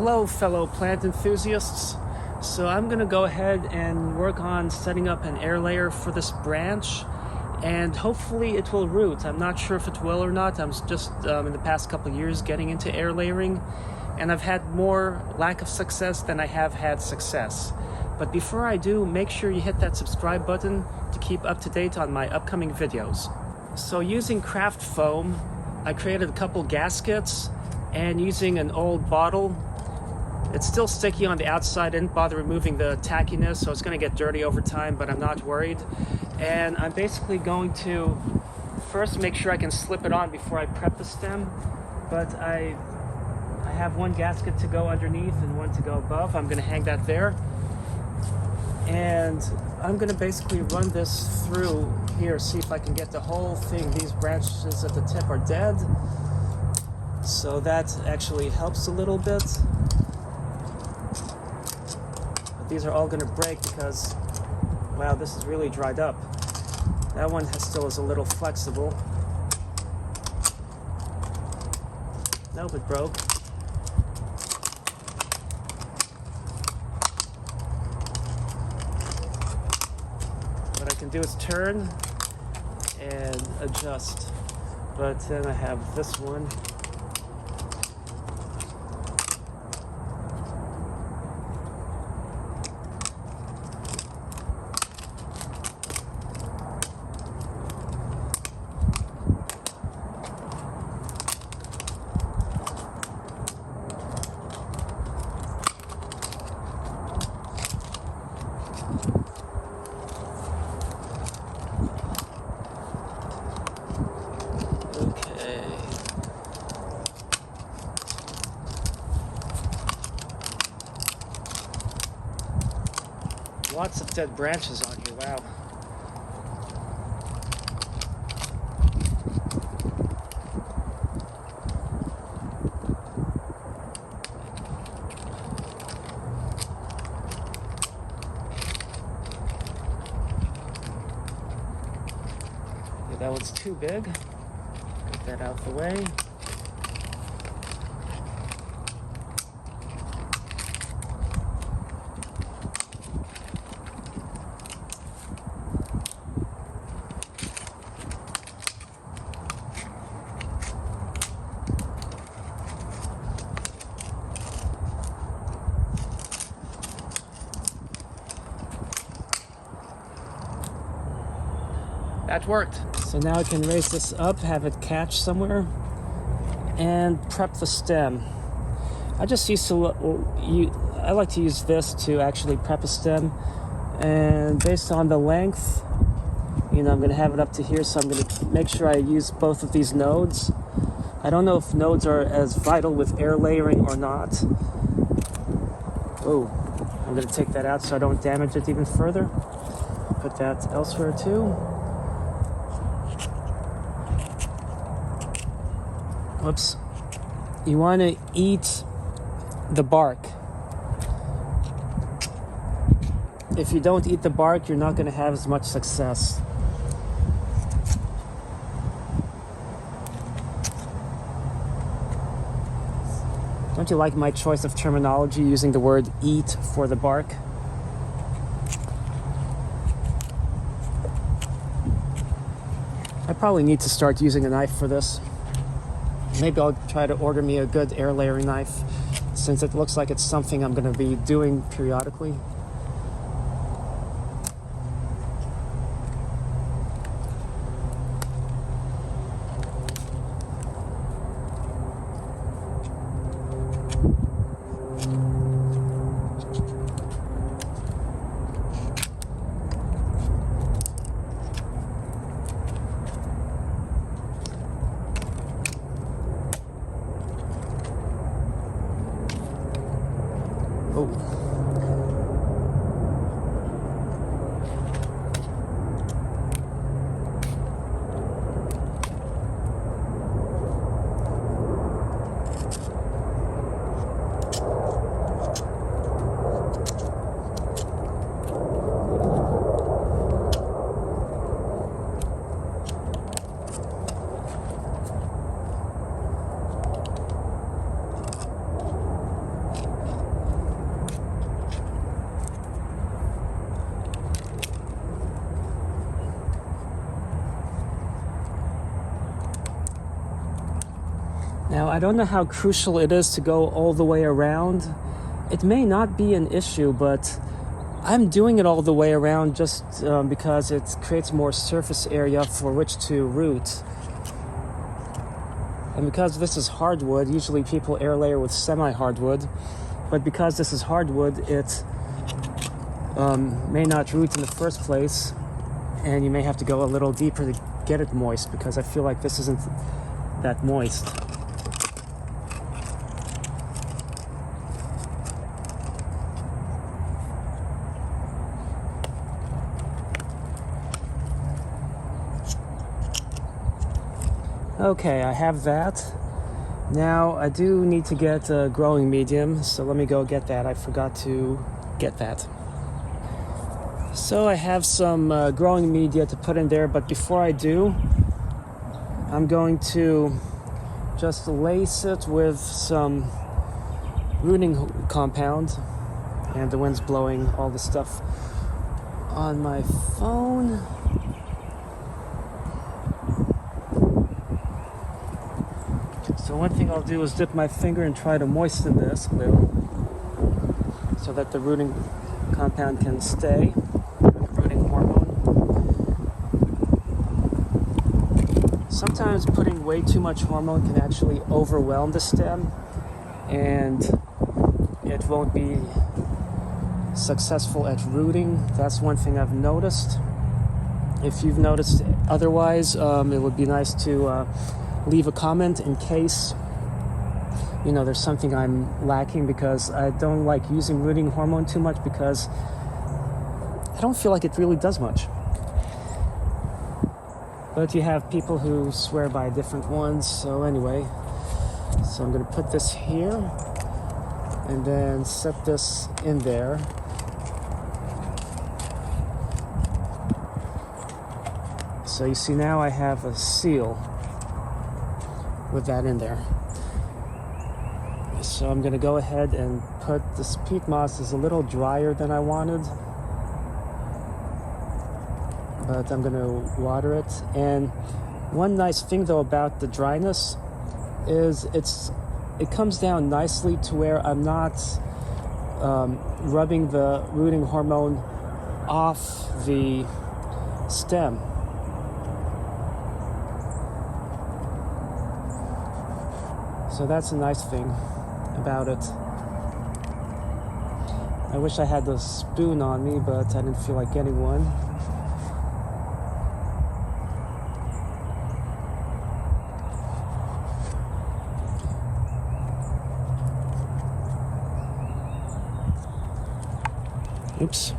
Hello, fellow plant enthusiasts. So I'm going to go ahead and work on setting up an air layer for this branch, and hopefully it will root. I'm not sure if it will or not. I'm just in the past couple of years getting into air layering, and I've had more lack of success than I have had success. But before I do, make sure you hit that subscribe button to keep up to date on my upcoming videos. So using craft foam, I created a couple gaskets, and using an old bottle, it's still sticky on the outside. I didn't bother removing the tackiness, so it's going to get dirty over time, but I'm not worried. And I'm basically going to first make sure I can slip it on before I prep the stem, but I have one gasket to go underneath and one to go above. I'm going to hang that there, and I'm going to basically run this through here, see if I can get the whole thing. These branches at the tip are dead, so that actually helps a little bit. These are all going to break because, wow, this is really dried up. That one still is a little flexible. Nope, it broke. What I can do is turn and adjust. But then I have this one. Lots of dead branches on here, wow. Okay, that one's too big. Get that out the way. That worked. So now I can raise this up, have it catch somewhere, and prep the stem. I just used to, I like to use this to actually prep a stem, and based on the length, I'm going to have it up to here, so I'm going to make sure I use both of these nodes. I don't know if nodes are as vital with air layering or not. Oh, I'm going to take that out so I don't damage it even further. Put that elsewhere too. Whoops. You want to eat the bark. If you don't eat the bark, you're not going to have as much success. Don't you like my choice of terminology using the word eat for the bark? I probably need to start using a knife for this. Maybe I'll try to order me a good air layering knife, since it looks like it's something I'm going to be doing periodically. Now, I don't know how crucial it is to go all the way around. It may not be an issue, but I'm doing it all the way around just because it creates more surface area for which to root. And because this is hardwood, usually people air layer with semi-hardwood, but because this is hardwood, it may not root in the first place, and you may have to go a little deeper to get it moist, because I feel like this isn't that moist. Okay, I have that. Now I do need to get a growing medium, so let me go get that. I forgot to get that. So I have some growing media to put in there, but before I do, I'm going to just lace it with some rooting compound. And the wind's blowing all the stuff on my phone. So one thing I'll do is dip my finger and try to moisten this a little so that the rooting compound can stay, the rooting hormone. Sometimes putting way too much hormone can actually overwhelm the stem and it won't be successful at rooting. That's one thing I've noticed. If you've noticed otherwise, it would be nice to leave a comment in case there's something I'm lacking, because I don't like using rooting hormone too much because I don't feel like it really does much. But you have people who swear by different ones, so anyway, so I'm going to put this here and then set this in there. So you see now I have a seal with that in there. So I'm going to go ahead and put this peat moss. Is a little drier than I wanted, but I'm going to water it. And one nice thing though about the dryness is it comes down nicely to where I'm not rubbing the rooting hormone off the stem. So that's a nice thing about it. I wish I had the spoon on me, but I didn't feel like getting one. Oops.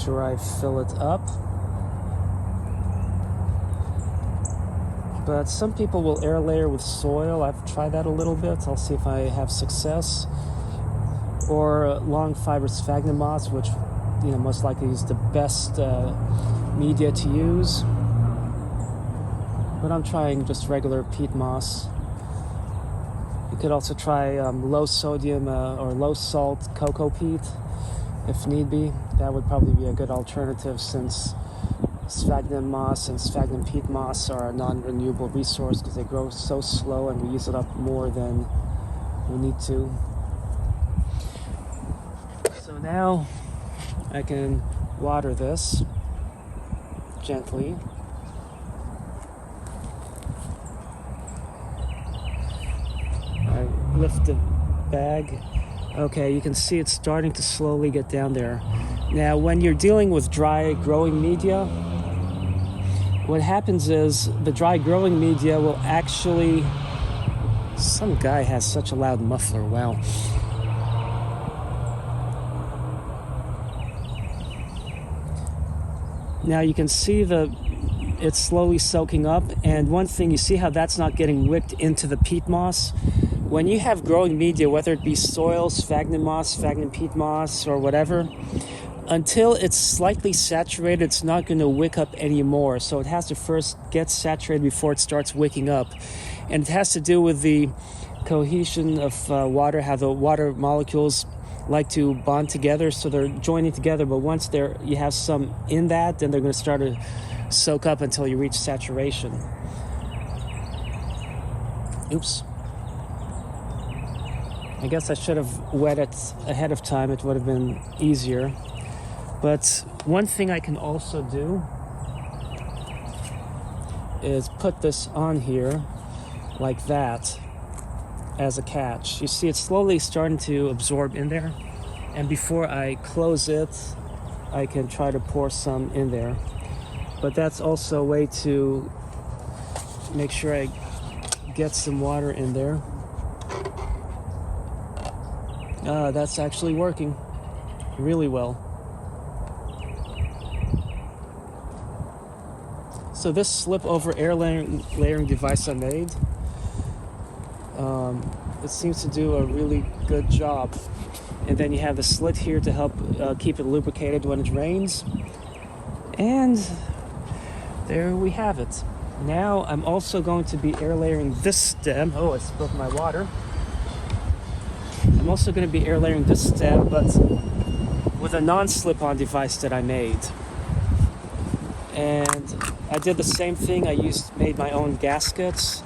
Sure I fill it up. But some people will air layer with soil. I've tried that a little bit. I'll see if I have success. Or long fiber sphagnum moss, which most likely is the best media to use. But I'm trying just regular peat moss. You could also try low sodium or low salt cocoa peat if need be. That would probably be a good alternative, since sphagnum moss and sphagnum peat moss are a non-renewable resource because they grow so slow and we use it up more than we need to. So now I can water this gently. I lift the bag. Okay, you can see it's starting to slowly get down there. Now, when you're dealing with dry growing media, what happens is the dry growing media will actually... Some guy has such a loud muffler, wow. Now you can see it's slowly soaking up, and one thing, you see how that's not getting wicked into the peat moss? when you have growing media, whether it be soil, sphagnum moss, sphagnum peat moss, or whatever, until it's slightly saturated, it's not going to wick up anymore. So it has to first get saturated before it starts wicking up. And it has to do with the cohesion of water, how the water molecules like to bond together, so they're joining together. But once you have some in that, then they're going to start to soak up until you reach saturation. Oops. I guess I should have wet it ahead of time. It would have been easier. But one thing I can also do is put this on here like that as a catch. You see it's slowly starting to absorb in there. And before I close it, I can try to pour some in there. But that's also a way to make sure I get some water in there. That's actually working really well. So this slip over air layering device I made, it seems to do a really good job. And then you have the slit here to help keep it lubricated when it rains. And there we have it. Now I'm also going to be air layering this stem. Oh, I spilled my water. I'm also going to be air layering this stem, but with a non-slip-on device that I made. And I did the same thing. Made my own gaskets.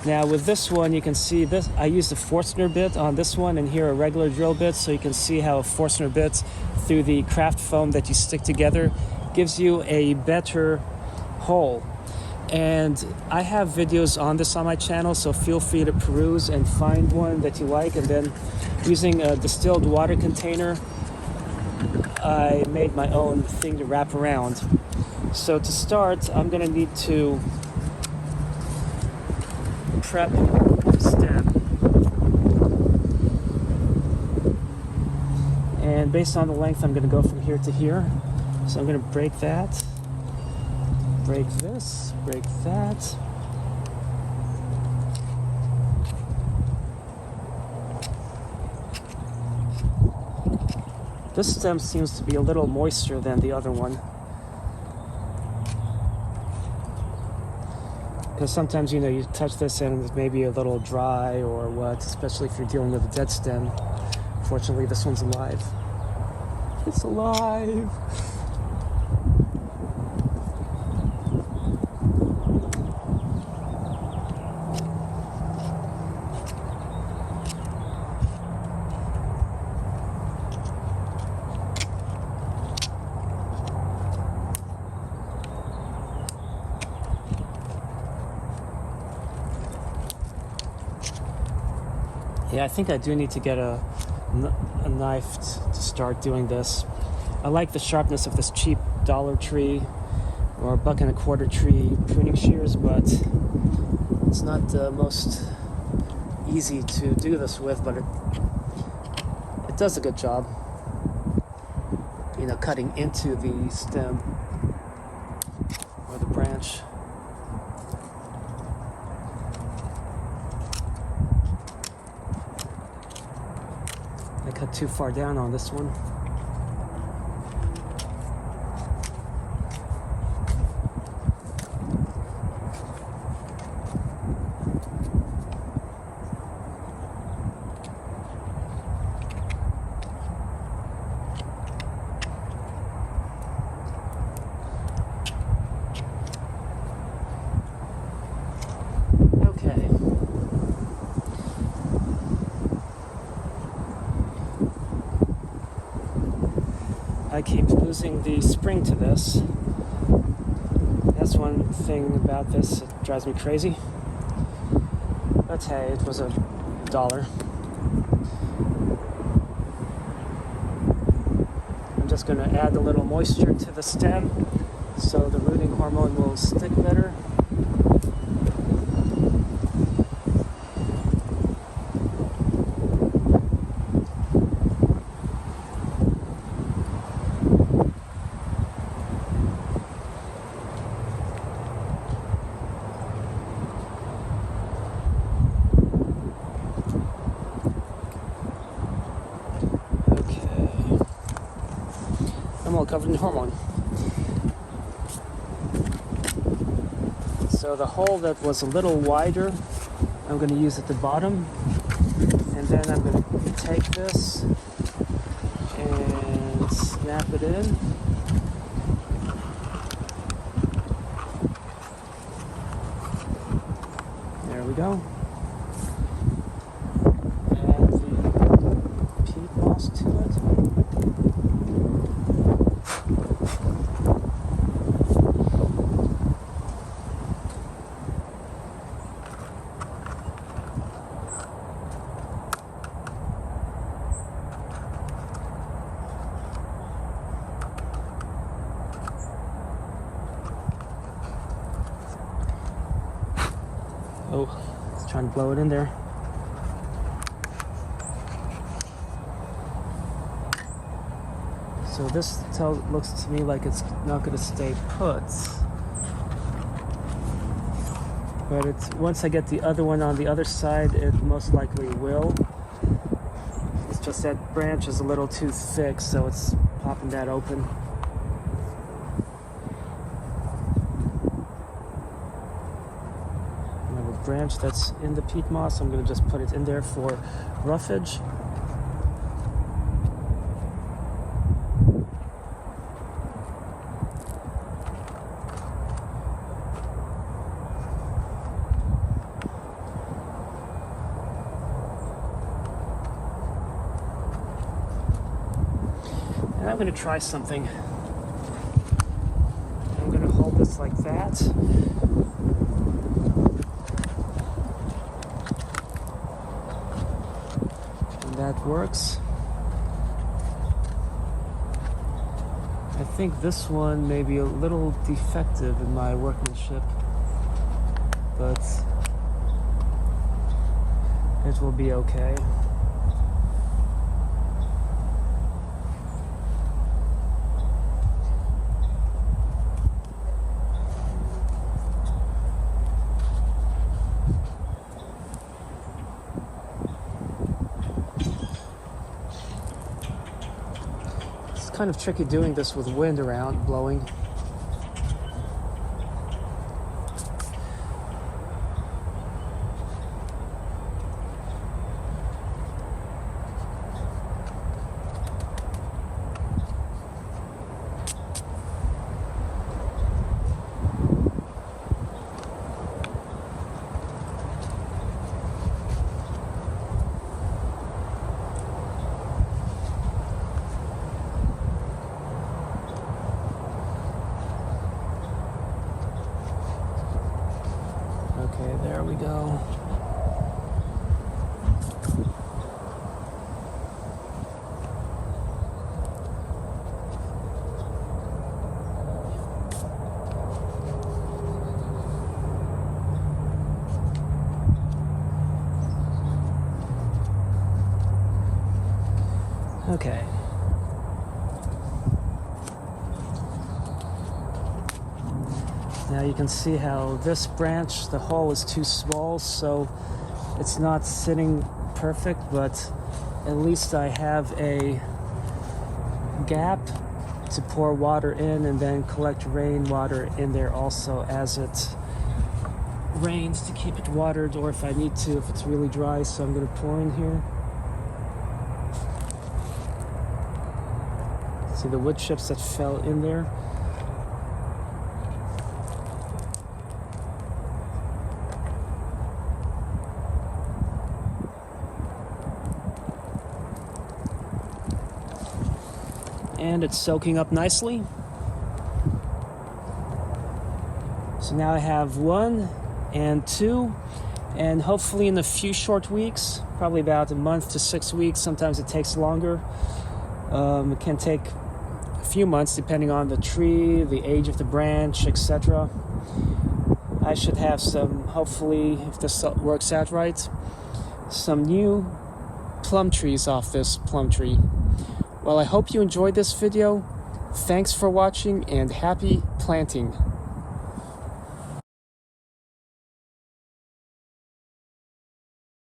Now with this one, you can see this. I used a Forstner bit on this one, and here a regular drill bit, so you can see how a Forstner bit through the craft foam that you stick together gives you a better hole. And I have videos on this on my channel, so feel free to peruse and find one that you like. And then using a distilled water container, I made my own thing to wrap around. So to start, I'm going to need to prep the stem. And based on the length, I'm going to go from here to here. So I'm going to break that, break this, break that. This stem seems to be a little moister than the other one. Because sometimes, you touch this and it's maybe a little dry or what, especially if you're dealing with a dead stem. Fortunately, this one's alive. It's alive! Yeah, I think I do need to get a knife to start doing this. I like the sharpness of this cheap Dollar Tree or $1.25 tree pruning shears, but it's not the most easy to do this with, but it does a good job. Cutting into the stem or the branch. I cut too far down on this one. I keep losing the spring to this. That's one thing about this that drives me crazy. But hey, it was $1. I'm just going to add a little moisture to the stem so the rooting hormone will stick better. I'm all covered in hormone. So the hole that was a little wider, I'm going to use at the bottom, and then I'm going to take this and snap it in. There we go. Add the peat moss to it. Oh, it's trying to blow it in there. So this looks to me like it's not going to stay put. But once I get the other one on the other side, it most likely will. It's just that branch is a little too thick, so it's popping that open. Branch that's in the peat moss, I'm going to just put it in there for roughage. And I'm going to try something. I'm going to hold this like that. That works. I think this one may be a little defective in my workmanship, but it will be okay. Kind of tricky doing this with wind around blowing. Okay, there we go. Okay. Now you can see how this branch, the hole is too small, so it's not sitting perfect, but at least I have a gap to pour water in and then collect rainwater in there also as it rains to keep it watered, or if I need to, if it's really dry. So I'm going to pour in here. See the wood chips that fell in there? And it's soaking up nicely. So now I have 1 and 2, and hopefully in a few short weeks, probably about a month to 6 weeks, sometimes it takes longer. It can take a few months depending on the tree, the age of the branch, etc. I should have some, hopefully, if this works out right, some new plum trees off this plum tree. Well, I hope you enjoyed this video. Thanks for watching and happy planting.